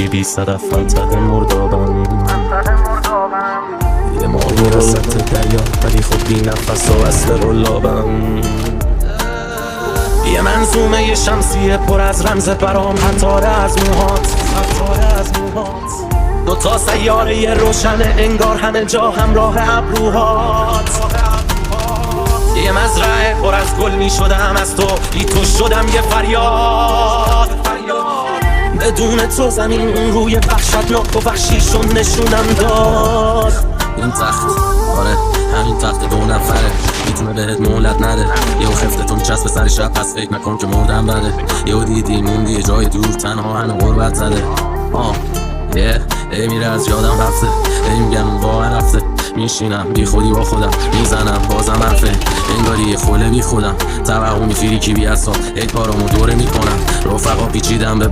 هیچی بی صدف من ته مردابم یه ماهی وسط دریا ولی خب بی نفس و اصل رلابم یه منظومه یه شمسیه پر از رمز برام حتاره از موهات دوتا سیاره یه روشنه انگار همه جا همراه ابروهات یه مزرعه پر از گل می شدم از تو بی تو شدم یه فریاد بدون تو زمین روی وحشتناک و وحشیشون نشونم داد این تخت آره همین تخت 2 نفره میتونه بهت مهلت نده یهو خفتتو میچسبه سر شب پس فکر نکن که مردم بده یهو دیدی موندی یه جای دور تنها هنو غربت زده ای میره از یادم رفته ای میگم واقعا رفته میشینم بی خودی با خودم میزنم بازم حرفه انگاری یه خوله بی خودم توقع میفیری کی بی اصاب ای کارامو دوره میکنم رفقا پیچیدم به